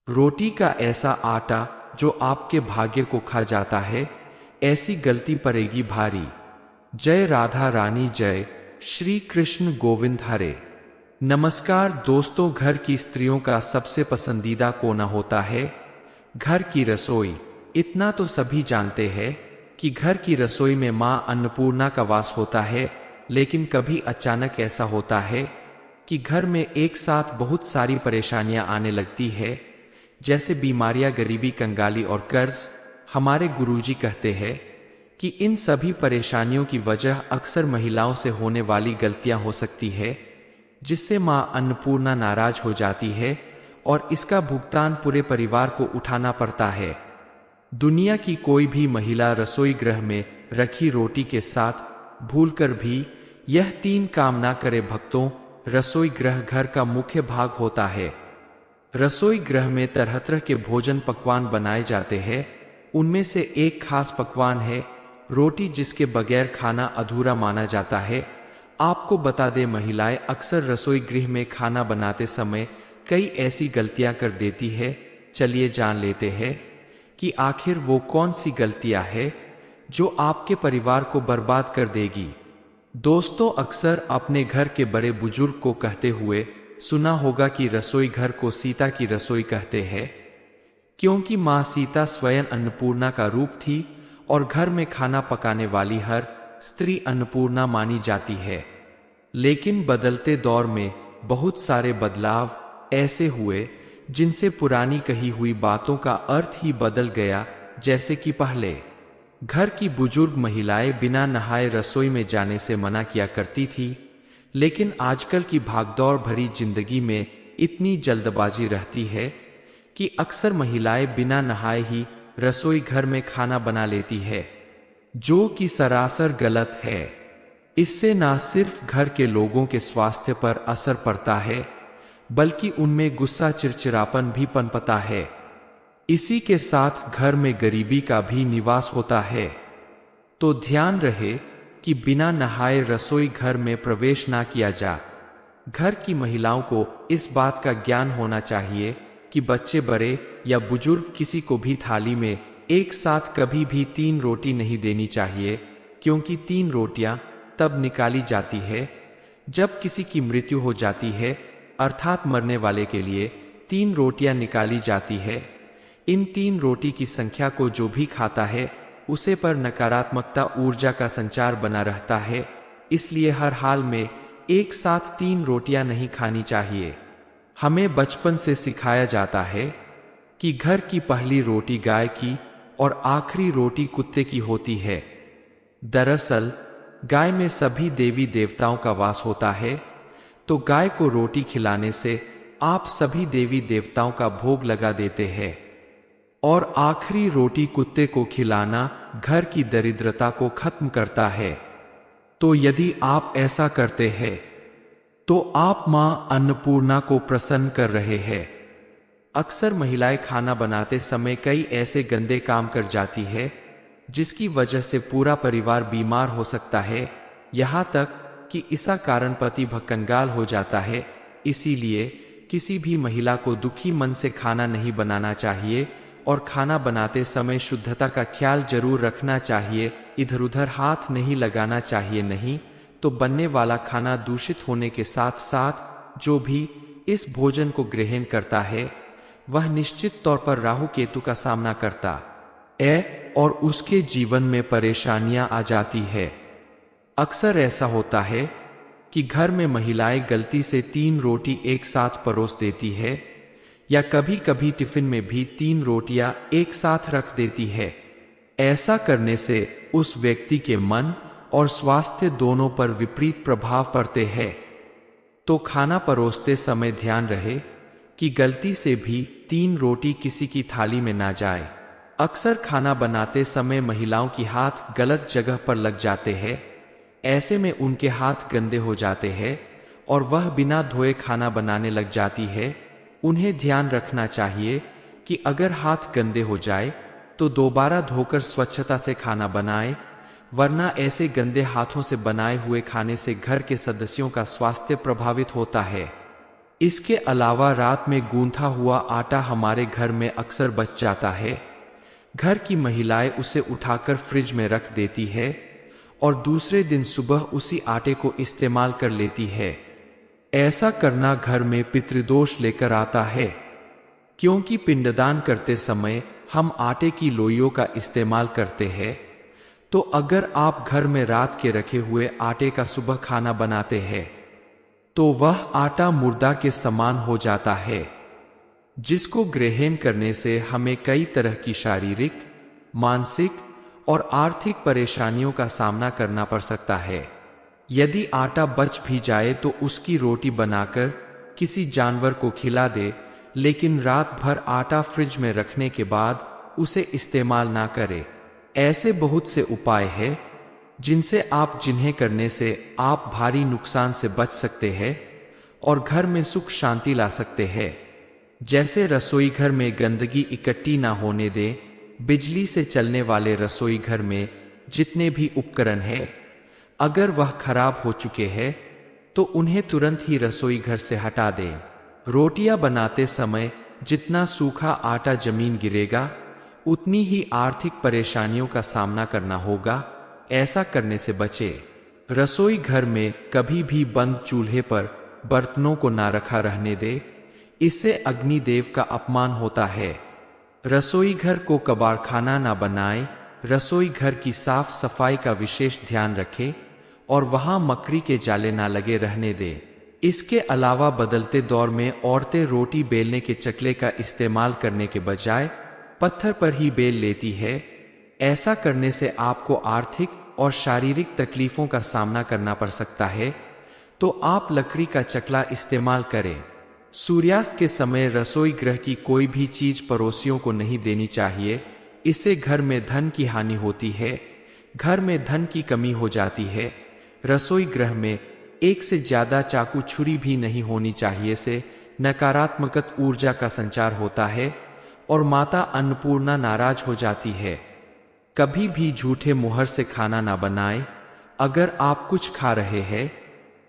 रोटी का ऐसा आटा जो आपके भाग्य को खा जाता है, ऐसी गलती पड़ेगी भारी। जय राधा रानी जय, श्री कृष्ण गोविंद हरे। नमस्कार दोस्तों, घर की स्त्रियों का सबसे पसंदीदा कोना होता है घर की रसोई। इतना तो सभी जानते हैं कि घर की रसोई में मां अन्नपूर्णा का वास होता है, लेकिन कभी अचानक ऐसा होता है कि घर में एक साथ बहुत सारी परेशानियां आने लगती है, जैसे बीमारियां, गरीबी, कंगाली और कर्ज। हमारे गुरुजी कहते हैं कि इन सभी परेशानियों की वजह अक्सर महिलाओं से होने वाली गलतियां हो सकती है, जिससे मां अन्नपूर्णा नाराज हो जाती है और इसका भुगतान पूरे परिवार को उठाना पड़ता है। दुनिया की कोई भी महिला रसोई गृह में रखी रोटी के साथ भूलकर भी यह तीन काम ना करे। भक्तों, रसोई गृह घर का मुख्य भाग होता है। रसोई गृह में तरह तरह के भोजन पकवान बनाए जाते हैं। उनमें से एक खास पकवान है रोटी, जिसके बगैर खाना अधूरा माना जाता है। आपको बता दें, महिलाएं अक्सर रसोई गृह में खाना बनाते समय कई ऐसी गलतियां कर देती है। चलिए जान लेते हैं कि आखिर वो कौन सी गलतियां है जो आपके परिवार को बर्बाद कर देगी। दोस्तों, अक्सर अपने घर के बड़े बुजुर्ग को कहते हुए सुना होगा कि रसोई घर को सीता की रसोई कहते हैं, क्योंकि मां सीता स्वयं अन्नपूर्णा का रूप थी और घर में खाना पकाने वाली हर स्त्री अन्नपूर्णा मानी जाती है। लेकिन बदलते दौर में बहुत सारे बदलाव ऐसे हुए जिनसे पुरानी कही हुई बातों का अर्थ ही बदल गया। जैसे कि पहले घर की बुजुर्ग महिलाएं बिना नहाए रसोई में जाने से मना किया करती थी, लेकिन आजकल की भागदौड़ भरी जिंदगी में इतनी जल्दबाजी रहती है कि अक्सर महिलाएं बिना नहाए ही रसोई घर में खाना बना लेती है, जो कि सरासर गलत है। इससे न सिर्फ घर के लोगों के स्वास्थ्य पर असर पड़ता है, बल्कि उनमें गुस्सा, चिड़चिड़ापन भी पनपता है। इसी के साथ घर में गरीबी का भी निवास होता है। तो ध्यान रहे कि बिना नहाए रसोई घर में प्रवेश ना किया जा। घर की महिलाओं को इस बात का ज्ञान होना चाहिए कि बच्चे, बड़े या बुजुर्ग, किसी को भी थाली में एक साथ कभी भी 3 रोटी नहीं देनी चाहिए, क्योंकि 3 रोटियां तब निकाली जाती है जब किसी की मृत्यु हो जाती है, अर्थात मरने वाले के लिए 3 रोटियां निकाली जाती है। इन 3 रोटी की संख्या को जो भी खाता है उसे पर नकारात्मकता, ऊर्जा का संचार बना रहता है। इसलिए हर हाल में एक साथ 3 रोटियां नहीं खानी चाहिए। हमें बचपन से सिखाया जाता है कि घर की पहली रोटी गाय की और आखिरी रोटी कुत्ते की होती है। दरअसल गाय में सभी देवी देवताओं का वास होता है, तो गाय को रोटी खिलाने से आप सभी देवी देवताओं का भोग लगा देते हैं। और आखिरी रोटी कुत्ते को खिलाना घर की दरिद्रता को खत्म करता है। तो यदि आप ऐसा करते हैं तो आप मां अन्नपूर्णा को प्रसन्न कर रहे हैं। अक्सर महिलाएं खाना बनाते समय कई ऐसे गंदे काम कर जाती है जिसकी वजह से पूरा परिवार बीमार हो सकता है, यहां तक कि इसका कारण पति कंगाल हो जाता है। इसीलिए किसी भी महिला को दुखी मन से खाना नहीं बनाना चाहिए और खाना बनाते समय शुद्धता का ख्याल जरूर रखना चाहिए। इधर उधर हाथ नहीं लगाना चाहिए, नहीं तो बनने वाला खाना दूषित होने के साथ साथ जो भी इस भोजन को ग्रहण करता है वह निश्चित तौर पर राहु केतु का सामना करता है और उसके जीवन में परेशानियां आ जाती है। अक्सर ऐसा होता है कि घर में महिलाएं गलती से 3 रोटी एक साथ परोस देती है, या कभी कभी टिफिन में भी 3 रोटियां एक साथ रख देती है। ऐसा करने से उस व्यक्ति के मन और स्वास्थ्य दोनों पर विपरीत प्रभाव पड़ते हैं। तो खाना परोसते समय ध्यान रहे कि गलती से भी 3 रोटी किसी की थाली में ना जाए। अक्सर खाना बनाते समय महिलाओं की हाथ गलत जगह पर लग जाते हैं। ऐसे में उनके हाथ गंदे हो जाते हैं और वह बिना धोए खाना बनाने लग जाती है। उन्हें ध्यान रखना चाहिए कि अगर हाथ गंदे हो जाए तो दोबारा धोकर स्वच्छता से खाना बनाएं, वरना ऐसे गंदे हाथों से बनाए हुए खाने से घर के सदस्यों का स्वास्थ्य प्रभावित होता है। इसके अलावा रात में गूंथा हुआ आटा हमारे घर में अक्सर बच जाता है। घर की महिलाएं उसे उठाकर फ्रिज में रख देती है और दूसरे दिन सुबह उसी आटे को इस्तेमाल कर लेती है। ऐसा करना घर में पितृदोष लेकर आता है, क्योंकि पिंडदान करते समय हम आटे की लोइयों का इस्तेमाल करते हैं। तो अगर आप घर में रात के रखे हुए आटे का सुबह खाना बनाते हैं तो वह आटा मुर्दा के समान हो जाता है, जिसको ग्रहण करने से हमें कई तरह की शारीरिक, मानसिक और आर्थिक परेशानियों का सामना करना पड़ सकता है। यदि आटा बच भी जाए तो उसकी रोटी बनाकर किसी जानवर को खिला दे, लेकिन रात भर आटा फ्रिज में रखने के बाद उसे इस्तेमाल ना करें। ऐसे बहुत से उपाय हैं जिन्हें करने से आप भारी नुकसान से बच सकते हैं और घर में सुख शांति ला सकते हैं। जैसे रसोई घर में गंदगी इकट्ठी ना होने दें। बिजली से चलने वाले रसोई घर में जितने भी उपकरण हैं, अगर वह खराब हो चुके हैं तो उन्हें तुरंत ही रसोई घर से हटा दें। रोटियां बनाते समय जितना सूखा आटा जमीन गिरेगा उतनी ही आर्थिक परेशानियों का सामना करना होगा। ऐसा करने से बचे। रसोई घर में कभी भी बंद चूल्हे पर बर्तनों को ना रखा रहने दे, इससे अग्निदेव का अपमान होता है। रसोई घर को कबाड़खाना ना बनाएं। रसोई घर की साफ सफाई का विशेष ध्यान रखें और वहां मकड़ी के जाले ना लगे रहने दें। इसके अलावा बदलते दौर में औरतें रोटी बेलने के चकले का इस्तेमाल करने के बजाय पत्थर पर ही बेल लेती है। ऐसा करने से आपको आर्थिक और शारीरिक तकलीफों का सामना करना पड़ सकता है, तो आप लकड़ी का चकला इस्तेमाल करें। सूर्यास्त के समय रसोई गृह की कोई भी चीज पड़ोसियों को नहीं देनी चाहिए, इससे घर में धन की हानि होती है, घर में धन की कमी हो जाती है। रसोई गृह में एक से ज्यादा चाकू छुरी भी नहीं होनी चाहिए, से नकारात्मक ऊर्जा का संचार होता है और माता अन्नपूर्णा नाराज हो जाती है। कभी भी झूठे मुहर से खाना ना बनाएं। अगर आप कुछ खा रहे हैं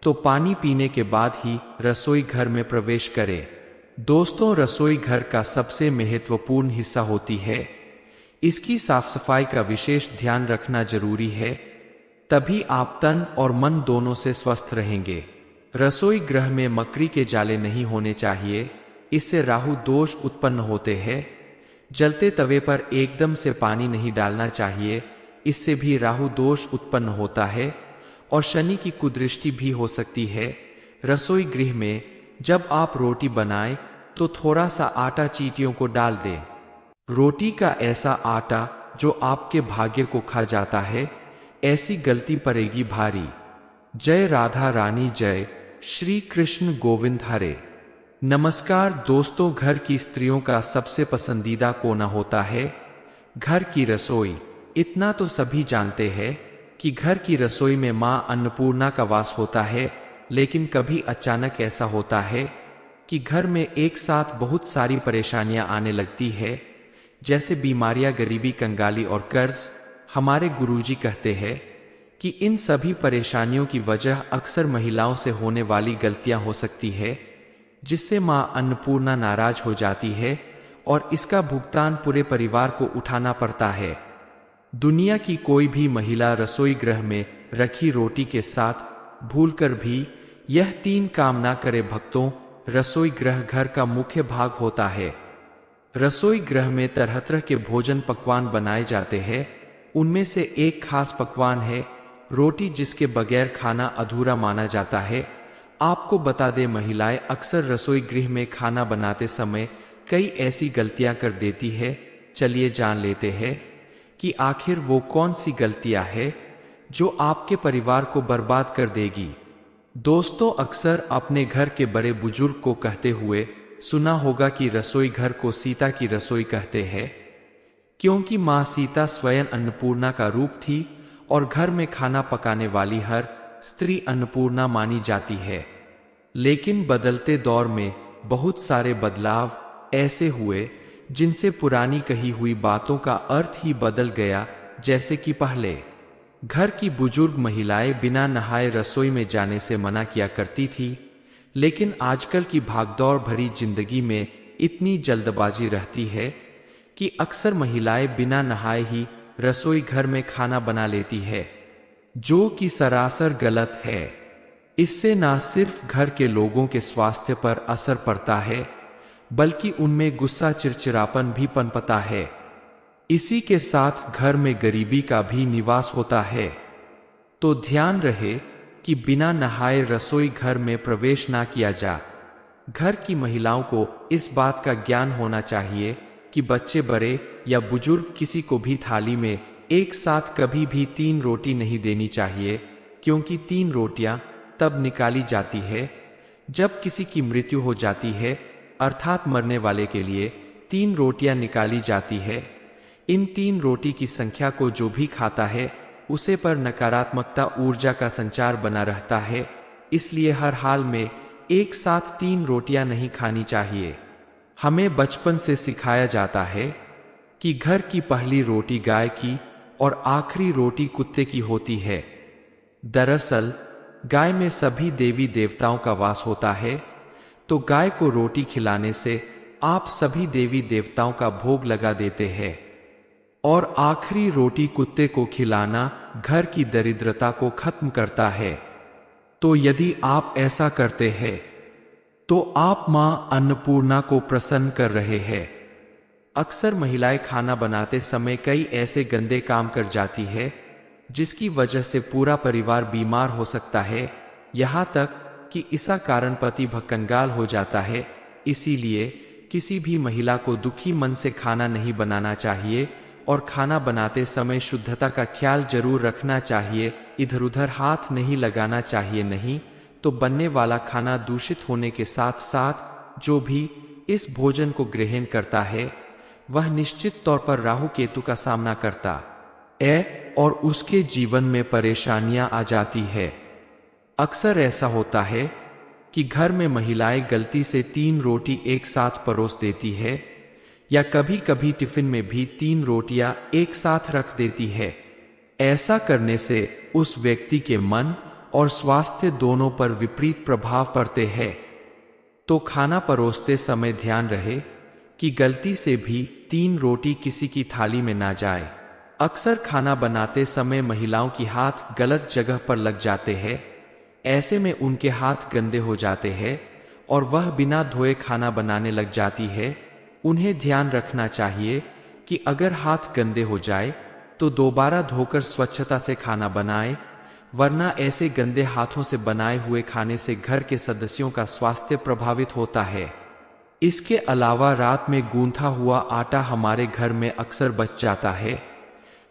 तो पानी पीने के बाद ही रसोई घर में प्रवेश करें। दोस्तों, रसोई घर का सबसे महत्वपूर्ण हिस्सा होती है। इसकी साफ सफाई का विशेष ध्यान रखना जरूरी है, तभी आप तन और मन दोनों से स्वस्थ रहेंगे। रसोई गृह में मकड़ी के जाले नहीं होने चाहिए, इससे राहु दोष उत्पन्न होते हैं। जलते तवे पर एकदम से पानी नहीं डालना चाहिए, इससे भी राहु दोष उत्पन्न होता है और शनि की कुदृष्टि भी हो सकती है। रसोई गृह में जब आप रोटी बनाएं तो थोड़ा सा आटा चींटियों को डाल दें। रोटी का ऐसा आटा जो आपके भाग्य को खा जाता है, ऐसी गलती पड़ेगी भारी। जय राधा रानी, जय श्री कृष्ण गोविंद हरे। नमस्कार दोस्तों, घर की स्त्रियों का सबसे पसंदीदा कोना होता है घर की रसोई। इतना तो सभी जानते हैं कि घर की रसोई में मां अन्नपूर्णा का वास होता है, लेकिन कभी अचानक ऐसा होता है कि घर में एक साथ बहुत सारी परेशानियां आने लगती है, जैसे बीमारियां, गरीबी, कंगाली और कर्ज। हमारे गुरुजी कहते हैं कि इन सभी परेशानियों की वजह अक्सर महिलाओं से होने वाली गलतियां हो सकती है, जिससे मां अन्नपूर्णा नाराज हो जाती है और इसका भुगतान पूरे परिवार को उठाना पड़ता है। दुनिया की कोई भी महिला रसोई गृह में रखी रोटी के साथ भूलकर भी यह 3 काम ना करे। भक्तों, रसोई गृह घर का मुख्य भाग होता है। रसोई गृह में तरह तरह के भोजन पकवान बनाए जाते हैं। उनमें से एक खास पकवान है रोटी, जिसके बगैर खाना अधूरा माना जाता है। आपको बता दें, महिलाएं अक्सर रसोई गृह में खाना बनाते समय कई ऐसी गलतियां कर देती है। चलिए जान लेते हैं कि आखिर वो कौन सी गलतियां हैं जो आपके परिवार को बर्बाद कर देगी। दोस्तों, अक्सर अपने घर के बड़े बुजुर्ग को कहते हुए सुना होगा कि रसोई घर को सीता की रसोई कहते हैं, क्योंकि मां सीता स्वयं अन्नपूर्णा का रूप थी और घर में खाना पकाने वाली हर स्त्री अन्नपूर्णा मानी जाती है। लेकिन बदलते दौर में बहुत सारे बदलाव ऐसे हुए जिनसे पुरानी कही हुई बातों का अर्थ ही बदल गया। जैसे कि पहले घर की बुजुर्ग महिलाएं बिना नहाए रसोई में जाने से मना किया करती थी, लेकिन आजकल की भागदौड़ भरी जिंदगी में इतनी जल्दबाजी रहती है कि अक्सर महिलाएं बिना नहाए ही रसोई घर में खाना बना लेती है, जो कि सरासर गलत है। इससे न सिर्फ घर के लोगों के स्वास्थ्य पर असर पड़ता है, बल्कि उनमें गुस्सा, चिड़चिड़ापन भी पनपता है। इसी के साथ घर में गरीबी का भी निवास होता है। तो ध्यान रहे कि बिना नहाए रसोई घर में प्रवेश ना किया जा। घर की महिलाओं को इस बात का ज्ञान होना चाहिए कि बच्चे, बड़े या बुजुर्ग, किसी को भी थाली में एक साथ कभी भी 3 रोटी नहीं देनी चाहिए, क्योंकि 3 रोटियां तब निकाली जाती है जब किसी की मृत्यु हो जाती है, अर्थात मरने वाले के लिए 3 रोटियां निकाली जाती है। इन 3 रोटी की संख्या को जो भी खाता है उसे पर नकारात्मकता, ऊर्जा का संचार बना रहता है। इसलिए हर हाल में एक साथ 3 रोटियां नहीं खानी चाहिए। हमें बचपन से सिखाया जाता है कि घर की पहली रोटी गाय की और आखिरी रोटी कुत्ते की होती है। दरअसल गाय में सभी देवी देवताओं का वास होता है, तो गाय को रोटी खिलाने से आप सभी देवी देवताओं का भोग लगा देते हैं, और आखिरी रोटी कुत्ते को खिलाना घर की दरिद्रता को खत्म करता है। तो यदि आप ऐसा करते हैं तो आप मां अन्नपूर्णा को प्रसन्न कर रहे हैं। अक्सर महिलाएं खाना बनाते समय कई ऐसे गंदे काम कर जाती है जिसकी वजह से पूरा परिवार बीमार हो सकता है, यहाँ तक कि इसका कारण पति भक्कंगाल हो जाता है। इसीलिए किसी भी महिला को दुखी मन से खाना नहीं बनाना चाहिए, और खाना बनाते समय शुद्धता का ख्याल जरूर रखना चाहिए। इधर उधर हाथ नहीं लगाना चाहिए, नहीं तो बनने वाला खाना दूषित होने के साथ साथ जो भी इस भोजन को ग्रहण करता है वह निश्चित तौर पर राहु केतु का सामना करता है और उसके जीवन में परेशानियां आ जाती है। अक्सर ऐसा होता है कि घर में महिलाएं गलती से 3 रोटी एक साथ परोस देती है, या कभी कभी टिफिन में भी 3 रोटियां एक साथ रख देती है। ऐसा करने से उस व्यक्ति के मन और स्वास्थ्य दोनों पर विपरीत प्रभाव पड़ते हैं। तो खाना परोसते समय ध्यान रहे कि गलती से भी 3 रोटी किसी की थाली में ना जाए। अक्सर खाना बनाते समय महिलाओं की हाथ गलत जगह पर लग जाते हैं। ऐसे में उनके हाथ गंदे हो जाते हैं और वह बिना धोए खाना बनाने लग जाती है। उन्हें ध्यान रखना चाहिए कि अगर हाथ गंदे हो जाए तो दोबारा धोकर स्वच्छता से खाना बनाए, वरना ऐसे गंदे हाथों से बनाए हुए खाने से घर के सदस्यों का स्वास्थ्य प्रभावित होता है। इसके अलावा रात में गूंथा हुआ आटा हमारे घर में अक्सर बच जाता है।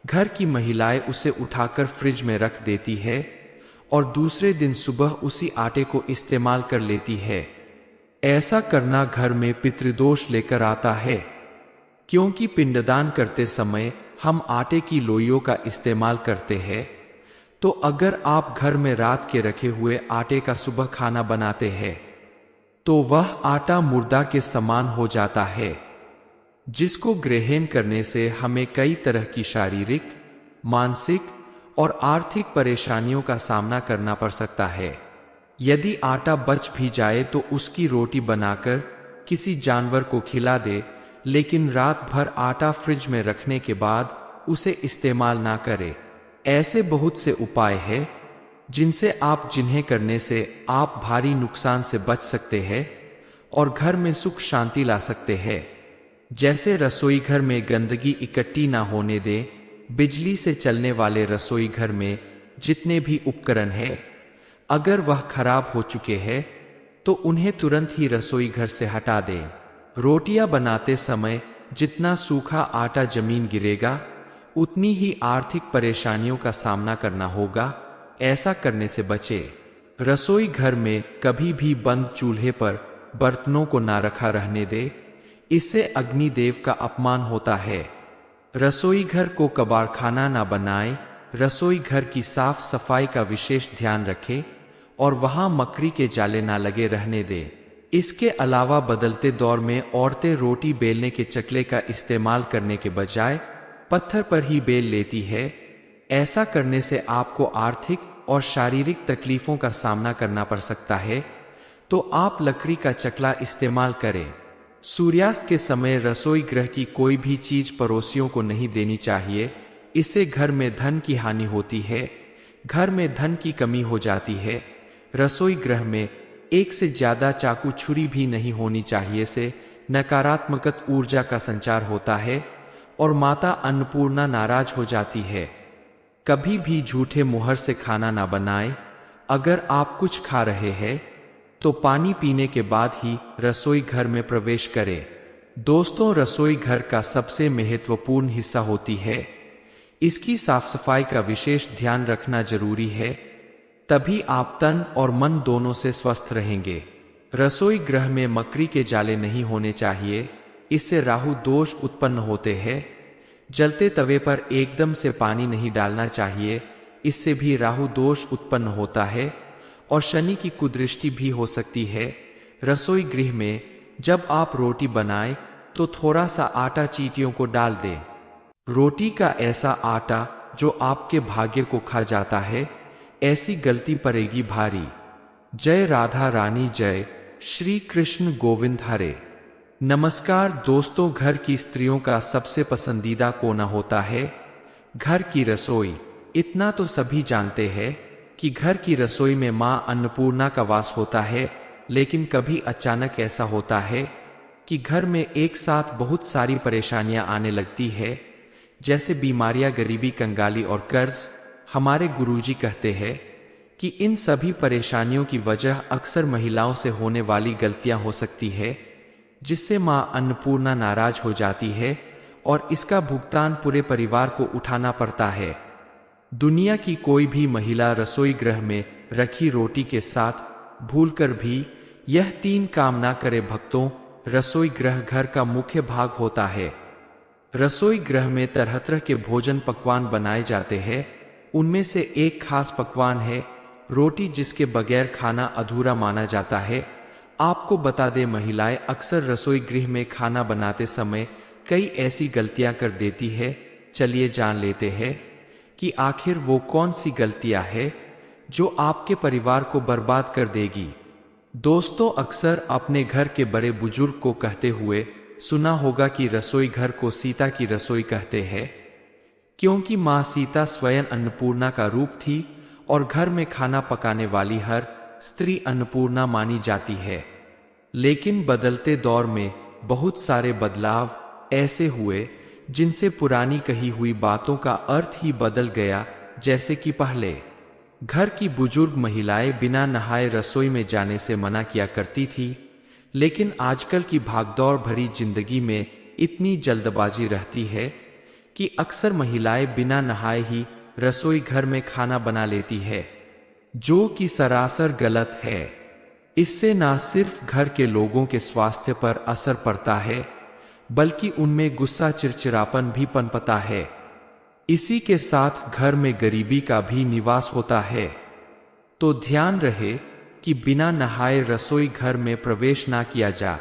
घर की महिलाएं उसे उठाकर फ्रिज में रख देती है और दूसरे दिन सुबह उसी आटे को इस्तेमाल कर लेती है। ऐसा करना घर में पितृदोष लेकर आता है, क्योंकि पिंडदान करते समय हम आटे की लोइयों का इस्तेमाल करते हैं। तो अगर आप घर में रात के रखे हुए आटे का सुबह खाना बनाते हैं तो वह आटा मुर्दा के समान हो जाता है, जिसको ग्रहण करने से हमें कई तरह की शारीरिक, मानसिक और आर्थिक परेशानियों का सामना करना पड़ सकता है। यदि आटा बच भी जाए तो उसकी रोटी बनाकर किसी जानवर को खिला दे, लेकिन रात भर आटा फ्रिज में रखने के बाद उसे इस्तेमाल ना करें। ऐसे बहुत से उपाय हैं जिन्हें करने से आप भारी नुकसान से बच सकते हैं और घर में सुख शांति ला सकते हैं। जैसे रसोई घर में गंदगी इकट्ठी ना होने दें। बिजली से चलने वाले रसोई घर में जितने भी उपकरण हैं, अगर वह खराब हो चुके हैं तो उन्हें तुरंत ही रसोई घर से हटा दें। रोटियां बनाते समय जितना सूखा आटा जमीन गिरेगा उतनी ही आर्थिक परेशानियों का सामना करना होगा। ऐसा करने से बचे। रसोई घर में कभी भी बंद चूल्हे पर बर्तनों को ना रखा रहने दे, इससे अग्निदेव का अपमान होता है। रसोई घर को कबाड़खाना ना बनाएं। रसोई घर की साफ सफाई का विशेष ध्यान रखें और वहां मकड़ी के जाले ना लगे रहने दें। इसके अलावा बदलते दौर में औरतें रोटी बेलने के चकले का इस्तेमाल करने के बजाय पत्थर पर ही बेल लेती है। ऐसा करने से आपको आर्थिक और शारीरिक तकलीफों का सामना करना पड़ सकता है। तो आप लकड़ी का चकला इस्तेमाल करें। सूर्यास्त के समय रसोई गृह की कोई भी चीज पड़ोसियों को नहीं देनी चाहिए। इससे घर में धन की हानि होती है, घर में धन की कमी हो जाती है। रसोई गृह में एक से ज्यादा चाकू छुरी भी नहीं होनी चाहिए। से नकारात्मक ऊर्जा का संचार होता है और माता अन्नपूर्णा नाराज हो जाती है। कभी भी झूठे मुहर से खाना ना बनाएं। अगर आप कुछ खा रहे हैं तो पानी पीने के बाद ही रसोई घर में प्रवेश करें। दोस्तों, रसोई घर का सबसे महत्वपूर्ण हिस्सा होती है। इसकी साफ सफाई का विशेष ध्यान रखना जरूरी है, तभी आप तन और मन दोनों से स्वस्थ रहेंगे। रसोई गृह में मकड़ी के जाले नहीं होने चाहिए, इससे राहु दोष उत्पन्न होते हैं। जलते तवे पर एकदम से पानी नहीं डालना चाहिए, इससे भी राहु दोष उत्पन्न होता है और शनि की कुदृष्टि भी हो सकती है। रसोई गृह में जब आप रोटी बनाएं तो थोड़ा सा आटा चींटियों को डाल दें। रोटी का ऐसा आटा जो आपके भाग्य को खा जाता है, ऐसी गलती पड़ेगी भारी। जय राधा रानी जय, श्री कृष्ण गोविंद हरे। नमस्कार दोस्तों, घर की स्त्रियों का सबसे पसंदीदा कोना होता है घर की रसोई। इतना तो सभी जानते हैं कि घर की रसोई में मां अन्नपूर्णा का वास होता है, लेकिन कभी अचानक ऐसा होता है कि घर में एक साथ बहुत सारी परेशानियां आने लगती है, जैसे बीमारियां, गरीबी, कंगाली और कर्ज। हमारे गुरुजी कहते हैं कि इन सभी परेशानियों की वजह अक्सर महिलाओं से होने वाली गलतियां हो सकती है, जिससे मां अन्नपूर्णा नाराज हो जाती है और इसका भुगतान पूरे परिवार को उठाना पड़ता है। दुनिया की कोई भी महिला रसोई गृह में रखी रोटी के साथ भूलकर भी यह 3 काम ना करे। भक्तों, रसोई गृह घर का मुख्य भाग होता है। रसोई गृह में तरह तरह के भोजन पकवान बनाए जाते हैं। उनमें से एक खास पकवान है रोटी, जिसके बगैर खाना अधूरा माना जाता है। आपको बता दें, महिलाएं अक्सर रसोई गृह में खाना बनाते समय कई ऐसी गलतियां कर देती है। चलिए जान लेते हैं कि आखिर वो कौन सी गलतियां हैं जो आपके परिवार को बर्बाद कर देगी। दोस्तों, अक्सर अपने घर के बड़े बुजुर्ग को कहते हुए सुना होगा कि रसोई घर को सीता की रसोई कहते हैं, क्योंकि मां सीता स्वयं अन्नपूर्णा का रूप थी और घर में खाना पकाने वाली हर स्त्री अन्नपूर्णा मानी जाती है। लेकिन बदलते दौर में बहुत सारे बदलाव ऐसे हुए जिनसे पुरानी कही हुई बातों का अर्थ ही बदल गया। जैसे कि पहले घर की बुजुर्ग महिलाएं बिना नहाए रसोई में जाने से मना किया करती थी, लेकिन आजकल की भागदौड़ भरी जिंदगी में इतनी जल्दबाजी रहती है कि अक्सर महिलाएं बिना नहाए ही रसोई घर में खाना बना लेती है, जो कि सरासर गलत है। इससे न सिर्फ घर के लोगों के स्वास्थ्य पर असर पड़ता है, बल्कि उनमें गुस्सा, चिड़चिड़ापन भी पनपता है। इसी के साथ घर में गरीबी का भी निवास होता है। तो ध्यान रहे कि बिना नहाए रसोई घर में प्रवेश ना किया जा।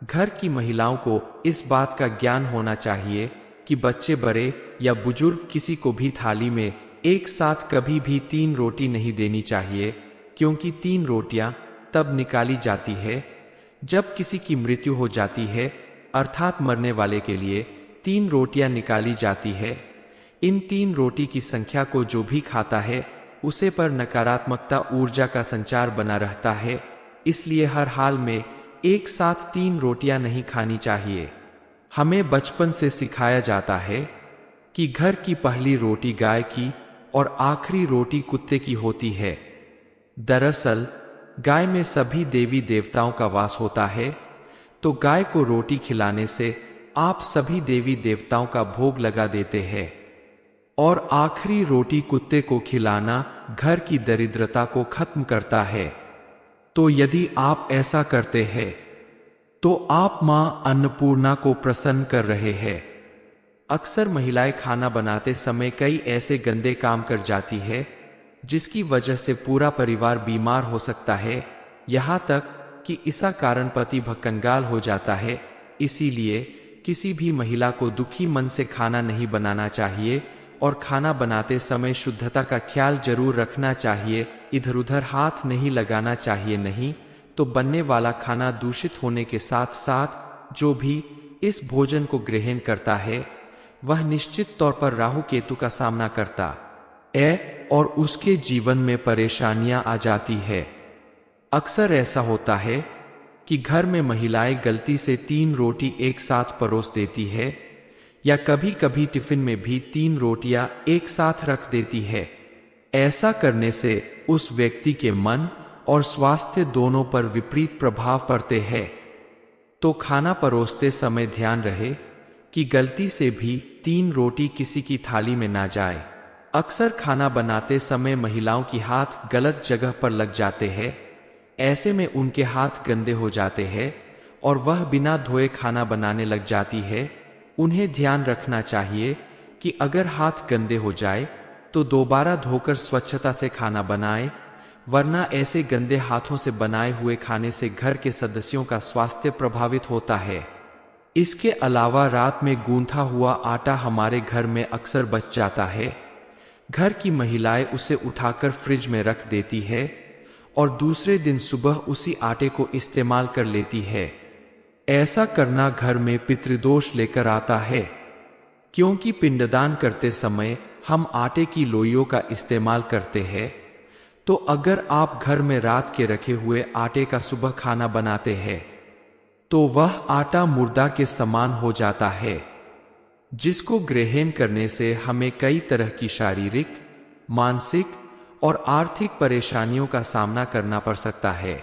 घर की महिलाओं को इस बात का ज्ञान होना चाहिए कि बच्चे, बड़े या बुजुर्ग, किसी को भी थाली में एक साथ कभी भी 3 रोटी नहीं देनी चाहिए, क्योंकि 3 रोटियां तब निकाली जाती है जब किसी की मृत्यु हो जाती है, अर्थात मरने वाले के लिए 3 रोटियां निकाली जाती है। इन 3 रोटी की संख्या को जो भी खाता है उसे पर नकारात्मकता ऊर्जा का संचार बना रहता है, इसलिए हर हाल में एक साथ 3 रोटियां नहीं खानी चाहिए। हमें बचपन से सिखाया जाता है कि घर की पहली रोटी गाय की और आखिरी रोटी कुत्ते की होती है। दरअसल गाय में सभी देवी देवताओं का वास होता है, तो गाय को रोटी खिलाने से आप सभी देवी देवताओं का भोग लगा देते हैं, और आखिरी रोटी कुत्ते को खिलाना घर की दरिद्रता को खत्म करता है। तो यदि आप ऐसा करते हैं तो आप मां अन्नपूर्णा को प्रसन्न कर रहे हैं। अक्सर महिलाएं खाना बनाते समय कई ऐसे गंदे काम कर जाती है जिसकी वजह से पूरा परिवार बीमार हो सकता है, यहाँ तक कि इसका कारण पति कंगाल हो जाता है। इसीलिए किसी भी महिला को दुखी मन से खाना नहीं बनाना चाहिए और खाना बनाते समय शुद्धता का ख्याल जरूर रखना चाहिए। इधर उधर हाथ नहीं लगाना चाहिए, नहीं तो बनने वाला खाना दूषित होने के साथ साथ जो भी इस भोजन को ग्रहण करता है वह निश्चित तौर पर राहु केतु का सामना करता है और उसके जीवन में परेशानियां आ जाती है। अक्सर ऐसा होता है कि घर में महिलाएं गलती से 3 रोटी एक साथ परोस देती है या कभी कभी टिफिन में भी 3 रोटियां एक साथ रख देती है। ऐसा करने से उस व्यक्ति के मन और स्वास्थ्य दोनों पर विपरीत प्रभाव पड़ते हैं। तो खाना परोसते समय ध्यान रहे कि गलती से भी 3 रोटी किसी की थाली में ना जाए। अक्सर खाना बनाते समय महिलाओं की हाथ गलत जगह पर लग जाते हैं। ऐसे में उनके हाथ गंदे हो जाते हैं और वह बिना धोए खाना बनाने लग जाती है। उन्हें ध्यान रखना चाहिए कि अगर हाथ गंदे हो जाए तो दोबारा धोकर स्वच्छता से खाना बनाएं, वरना ऐसे गंदे हाथों से बनाए हुए खाने से घर के सदस्यों का स्वास्थ्य प्रभावित होता है। इसके अलावा रात में गूंथा हुआ आटा हमारे घर में अक्सर बच जाता है। घर की महिलाएं उसे उठाकर फ्रिज में रख देती है और दूसरे दिन सुबह उसी आटे को इस्तेमाल कर लेती है। ऐसा करना घर में पितृदोष लेकर आता है, क्योंकि पिंडदान करते समय हम आटे की लोइयों का इस्तेमाल करते हैं। तो अगर आप घर में रात के रखे हुए आटे का सुबह खाना बनाते हैं तो वह आटा मुर्दा के समान हो जाता है, जिसको ग्रहण करने से हमें कई तरह की शारीरिक, मानसिक और आर्थिक परेशानियों का सामना करना पड़ सकता है।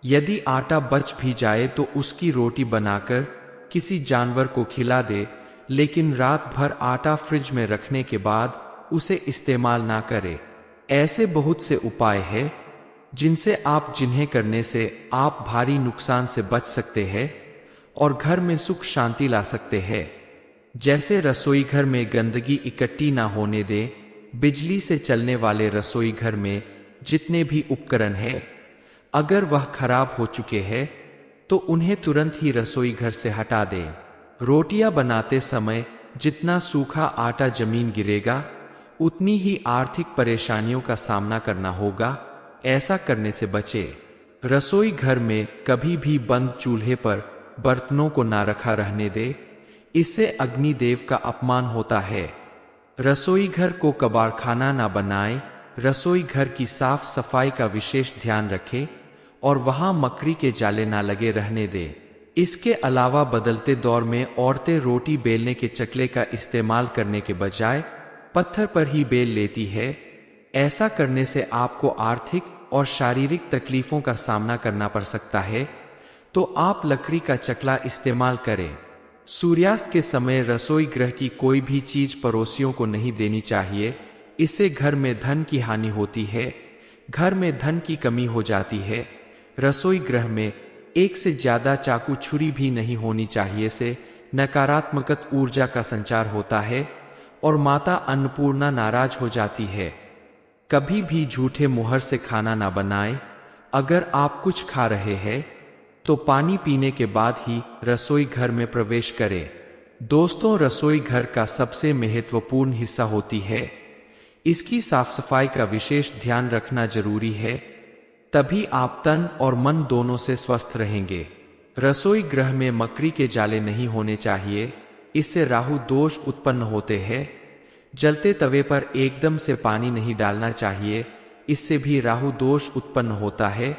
यदि आटा बच भी जाए तो उसकी रोटी बनाकर किसी जानवर को खिला दे, लेकिन रात भर आटा फ्रिज में रखने के बाद उसे इस्तेमाल ना करें। ऐसे बहुत से उपाय हैं जिन्हें करने से आप भारी नुकसान से बच सकते हैं और घर में सुख शांति ला सकते हैं। जैसे रसोई घर में गंदगी इकट्ठी ना होने दें, बिजली से चलने वाले रसोई घर में जितने भी उपकरण हैं, अगर वह खराब हो चुके हैं तो उन्हें तुरंत ही रसोई घर से हटा दें। रोटियां बनाते समय जितना सूखा आटा जमीन गिरेगा उतनी ही आर्थिक परेशानियों का सामना करना होगा। ऐसा करने से बचें। रसोई घर में कभी भी बंद चूल्हे पर बर्तनों को ना रखा रहने दे, इससे अग्निदेव का अपमान होता है। रसोई घर को कबाड़खाना ना बनाएं। रसोई घर की साफ सफाई का विशेष ध्यान रखें और वहां मकड़ी के जाले ना लगे रहने दें। इसके अलावा बदलते दौर में औरतें रोटी बेलने के चकले का इस्तेमाल करने के बजाय पत्थर पर ही बेल लेती है। ऐसा करने से आपको आर्थिक और शारीरिक तकलीफों का सामना करना पड़ सकता है, तो आप लकड़ी का चकला इस्तेमाल करें। सूर्यास्त के समय रसोई गृह की कोई भी चीज पड़ोसियों को नहीं देनी चाहिए। इससे घर में धन की हानि होती है, घर में धन की कमी हो जाती है। रसोई गृह में एक से ज्यादा चाकू छुरी भी नहीं होनी चाहिए, से नकारात्मक ऊर्जा का संचार होता है और माता अन्नपूर्णा नाराज हो जाती है। कभी भी झूठे मुहर से खाना ना बनाएं। अगर आप कुछ खा रहे हैं तो पानी पीने के बाद ही रसोई घर में प्रवेश करें। दोस्तों, रसोई घर का सबसे महत्वपूर्ण हिस्सा होती है। इसकी साफ सफाई का विशेष ध्यान रखना जरूरी है, तभी आप तन और मन दोनों से स्वस्थ रहेंगे। रसोई गृह में मकड़ी के जाले नहीं होने चाहिए, इससे राहु दोष उत्पन्न होते हैं। जलते तवे पर एकदम से पानी नहीं डालना चाहिए, इससे भी राहु दोष उत्पन्न होता है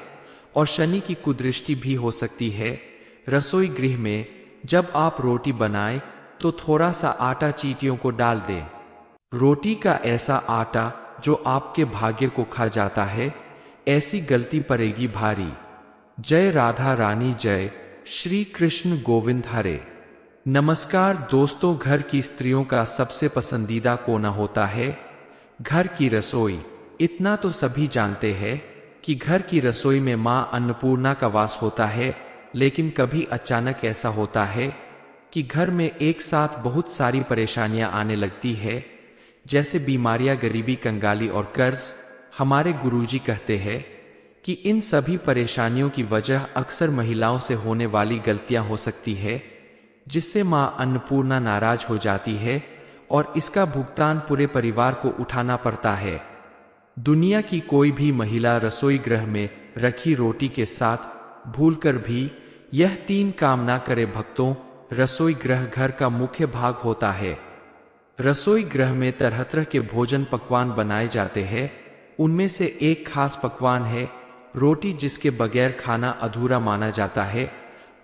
और शनि की कुदृष्टि भी हो सकती है। रसोई गृह में जब आप रोटी बनाएं तो थोड़ा सा आटा चींटियों को डाल दें। रोटी का ऐसा आटा जो आपके भाग्य को खा जाता है, ऐसी गलती पड़ेगी भारी। जय राधा रानी, जय श्री कृष्ण गोविंद हरे। नमस्कार दोस्तों, घर की स्त्रियों का सबसे पसंदीदा कोना होता है घर की रसोई। इतना तो सभी जानते हैं कि घर की रसोई में मां अन्नपूर्णा का वास होता है, लेकिन कभी अचानक ऐसा होता है कि घर में एक साथ बहुत सारी परेशानियां आने लगती है, जैसे बीमारियां, गरीबी, कंगाली और कर्ज। हमारे गुरुजी कहते हैं कि इन सभी परेशानियों की वजह अक्सर महिलाओं से होने वाली गलतियां हो सकती है, जिससे मां अन्नपूर्णा नाराज हो जाती है और इसका भुगतान पूरे परिवार को उठाना पड़ता है। दुनिया की कोई भी महिला रसोई गृह में रखी रोटी के साथ भूलकर भी यह 3 काम ना करे भक्तों। रसोई गृह घर का मुख्य भाग होता है। रसोई गृह में तरह तरह के भोजन पकवान बनाए जाते हैं। उनमें से एक खास पकवान है रोटी, जिसके बगैर खाना अधूरा माना जाता है।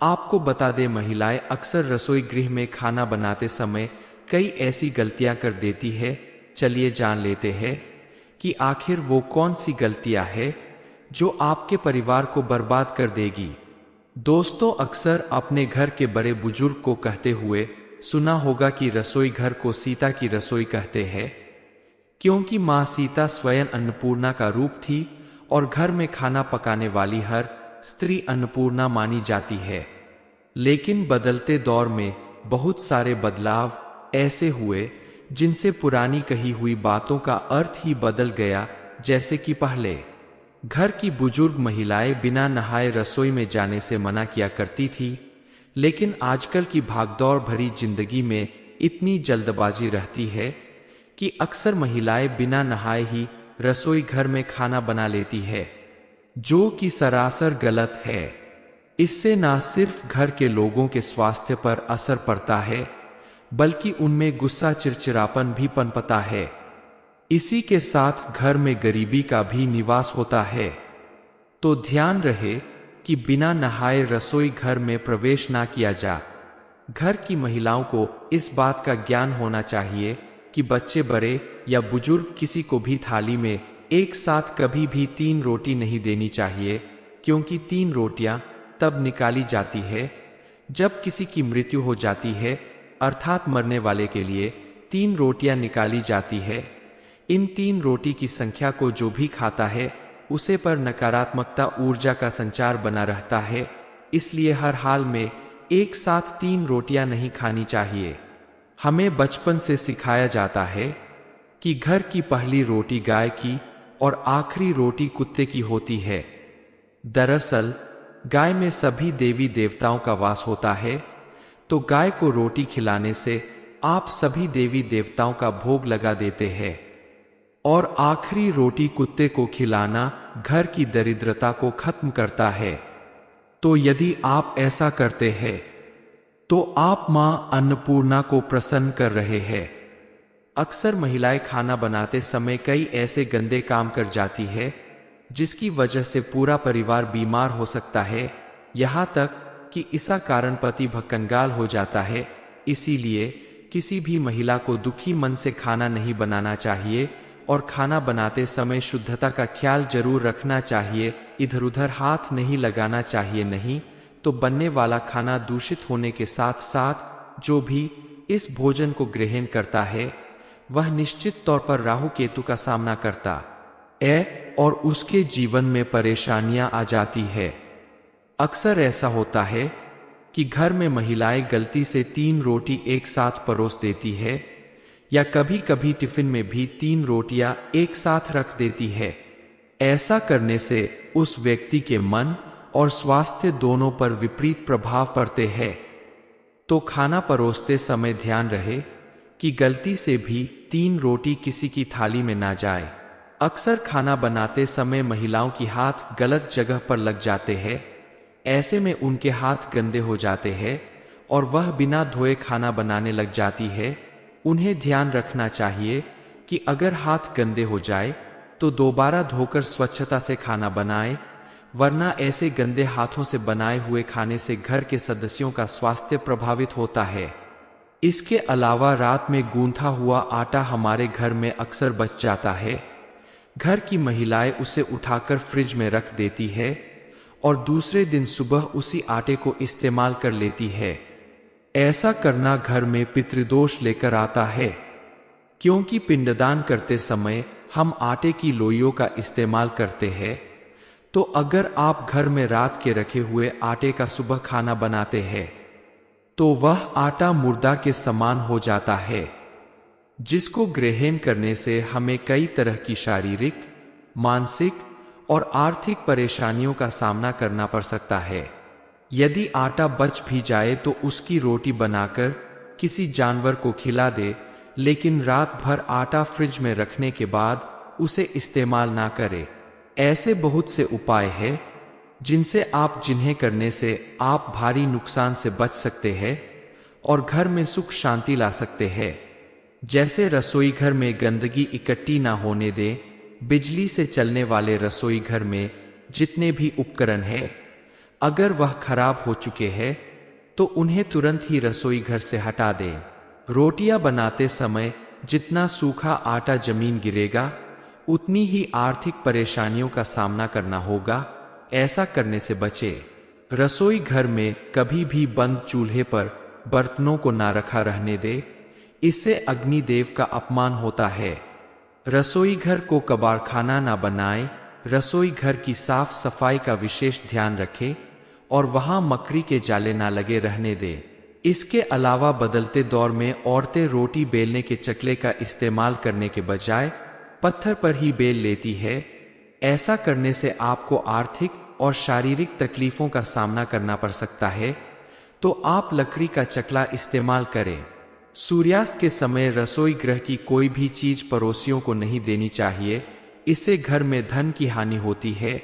आपको बता दें, महिलाएं अक्सर रसोई गृह में खाना बनाते समय कई ऐसी गलतियां कर देती है। चलिए जान लेते हैं कि आखिर वो कौन सी गलतियां है जो आपके परिवार को बर्बाद कर देगी। दोस्तों, अक्सर अपने घर के बड़े बुजुर्ग को कहते हुए सुना होगा कि रसोई घर को सीता की रसोई कहते हैं, क्योंकि मां सीता स्वयं अन्नपूर्णा का रूप थी और घर में खाना पकाने वाली हर स्त्री अन्नपूर्णा मानी जाती है। लेकिन बदलते दौर में बहुत सारे बदलाव ऐसे हुए जिनसे पुरानी कही हुई बातों का अर्थ ही बदल गया। जैसे कि पहले घर की बुजुर्ग महिलाएं बिना नहाए रसोई में जाने से मना किया करती थी, लेकिन आजकल की भागदौड़ भरी जिंदगी में इतनी जल्दबाजी रहती है कि अक्सर महिलाएं बिना नहाए ही रसोई घर में खाना बना लेती है, जो कि सरासर गलत है। इससे न सिर्फ घर के लोगों के स्वास्थ्य पर असर पड़ता है, बल्कि उनमें गुस्सा, चिड़चिड़ापन भी पनपता है। इसी के साथ घर में गरीबी का भी निवास होता है। तो ध्यान रहे कि बिना नहाए रसोई घर में प्रवेश ना किया जा। घर की महिलाओं को इस बात का ज्ञान होना चाहिए कि बच्चे, बड़े या बुजुर्ग, किसी को भी थाली में एक साथ कभी भी 3 रोटी नहीं देनी चाहिए, क्योंकि 3 रोटियां तब निकाली जाती है जब किसी की मृत्यु हो जाती है, अर्थात मरने वाले के लिए 3 रोटियां निकाली जाती है। इन 3 रोटी की संख्या को जो भी खाता है उसे पर नकारात्मकता ऊर्जा का संचार बना रहता है। इसलिए हर हाल में एक साथ 3 रोटियां नहीं खानी चाहिए। हमें बचपन से सिखाया जाता है कि घर की पहली रोटी गाय की और आखिरी रोटी कुत्ते की होती है। दरअसल गाय में सभी देवी देवताओं का वास होता है, तो गाय को रोटी खिलाने से आप सभी देवी देवताओं का भोग लगा देते हैं। और आखिरी रोटी कुत्ते को खिलाना घर की दरिद्रता को खत्म करता है। तो यदि आप ऐसा करते हैं तो आप मां अन्नपूर्णा को प्रसन्न कर रहे हैं। अक्सर महिलाएं खाना बनाते समय कई ऐसे गंदे काम कर जाती है जिसकी वजह से पूरा परिवार बीमार हो सकता है, यहाँ तक कि इसका कारण पति भक्कनगाल हो जाता है। इसीलिए किसी भी महिला को दुखी मन से खाना नहीं बनाना चाहिए और खाना बनाते समय शुद्धता का ख्याल जरूर रखना चाहिए। इधर उधर हाथ नहीं लगाना चाहिए, नहीं तो बनने वाला खाना दूषित होने के साथ साथ जो भी इस भोजन को ग्रहण करता है वह निश्चित तौर पर राहु केतु का सामना करता है और उसके जीवन में परेशानियां आ जाती है। अक्सर ऐसा होता है कि घर में महिलाएं गलती से 3 रोटी एक साथ परोस देती है या कभी कभी टिफिन में भी 3 रोटियां एक साथ रख देती है। ऐसा करने से उस व्यक्ति के मन और स्वास्थ्य दोनों पर विपरीत प्रभाव पड़ते हैं। तो खाना परोसते समय ध्यान रहे कि गलती से भी 3 रोटी किसी की थाली में ना जाए। अक्सर खाना बनाते समय महिलाओं की हाथ गलत जगह पर लग जाते हैं। ऐसे में उनके हाथ गंदे हो जाते हैं और वह बिना धोए खाना बनाने लग जाती है। उन्हें ध्यान रखना चाहिए कि अगर हाथ गंदे हो जाए तो दोबारा धोकर स्वच्छता से खाना बनाएं, वरना ऐसे गंदे हाथों से बनाए हुए खाने से घर के सदस्यों का स्वास्थ्य प्रभावित होता है। इसके अलावा रात में गूंथा हुआ आटा हमारे घर में अक्सर बच जाता है। घर की महिलाएं उसे उठाकर फ्रिज में रख देती है और दूसरे दिन सुबह उसी आटे को इस्तेमाल कर लेती है। ऐसा करना घर में पितृदोष लेकर आता है, क्योंकि पिंडदान करते समय हम आटे की लोइयों का इस्तेमाल करते हैं। तो अगर आप घर में रात के रखे हुए आटे का सुबह खाना बनाते हैं तो वह आटा मुर्दा के समान हो जाता है, जिसको ग्रहण करने से हमें कई तरह की शारीरिक, मानसिक और आर्थिक परेशानियों का सामना करना पड़ सकता है। यदि आटा बच भी जाए तो उसकी रोटी बनाकर किसी जानवर को खिला दे, लेकिन रात भर आटा फ्रिज में रखने के बाद उसे इस्तेमाल ना करे। ऐसे बहुत से उपाय हैं जिनसे आप जिन्हें करने से आप भारी नुकसान से बच सकते हैं और घर में सुख शांति ला सकते हैं। जैसे रसोई घर में गंदगी इकट्ठी ना होने दें, बिजली से चलने वाले रसोई घर में जितने भी उपकरण हैं, अगर वह खराब हो चुके हैं तो उन्हें तुरंत ही रसोई घर से हटा दें। रोटियां बनाते समय जितना सूखा आटा जमीन गिरेगा, उतनी ही आर्थिक परेशानियों का सामना करना होगा। ऐसा करने से बचे। रसोई घर में कभी भी बंद चूल्हे पर बर्तनों को ना रखा रहने दे, इससे अग्निदेव का अपमान होता है। रसोई घर को कबाड़खाना ना बनाएं। रसोई घर की साफ सफाई का विशेष ध्यान रखें और वहां मकड़ी के जाले ना लगे रहने दें। इसके अलावा बदलते दौर में औरतें रोटी बेलने के चकले का इस्तेमाल करने के बजाय पत्थर पर ही बेल लेती है। ऐसा करने से आपको आर्थिक और शारीरिक तकलीफों का सामना करना पड़ सकता है, तो आप लकड़ी का चकला इस्तेमाल करें। सूर्यास्त के समय रसोई गृह की कोई भी चीज पड़ोसियों को नहीं देनी चाहिए। इससे घर में धन की हानि होती है,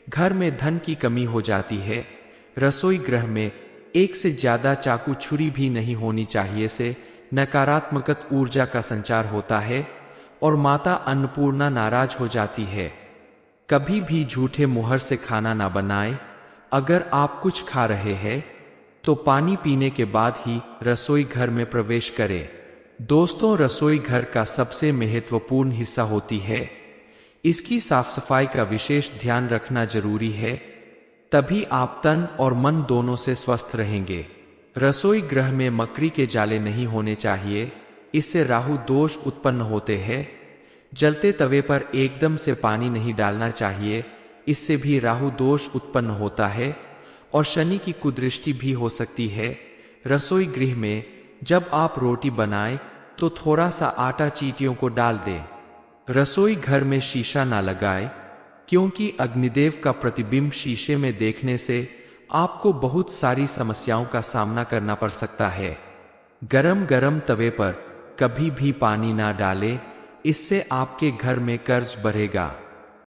घर में धन की कमी हो जाती है। रसोई गृह में एक से ज्यादा चाकू छुरी भी नहीं होनी चाहिए, से नकारात्मक ऊर्जा का संचार होता है और माता अन्नपूर्णा नाराज हो जाती है। कभी भी झूठे मुहर से खाना ना बनाएं। अगर आप कुछ खा रहे हैं तो पानी पीने के बाद ही रसोई घर में प्रवेश करें। दोस्तों, रसोई घर का सबसे महत्वपूर्ण हिस्सा होती है। इसकी साफ सफाई का विशेष ध्यान रखना जरूरी है, तभी आप तन और मन दोनों से स्वस्थ रहेंगे। रसोई गृह में मकड़ी के जाले नहीं होने चाहिए, इससे राहु दोष उत्पन्न होते हैं। जलते तवे पर एकदम से पानी नहीं डालना चाहिए, इससे भी राहु दोष उत्पन्न होता है और शनि की कुदृष्टि भी हो सकती है। रसोई गृह में जब आप रोटी बनाएं तो थोड़ा सा आटा चींटियों को डाल दें। रसोई घर में शीशा ना लगाएं, क्योंकि अग्निदेव का प्रतिबिंब शीशे में देखने से आपको बहुत सारी समस्याओं का सामना करना पड़ सकता है। गरम गरम तवे पर कभी भी पानी ना डालें, इससे आपके घर में कर्ज बढ़ेगा।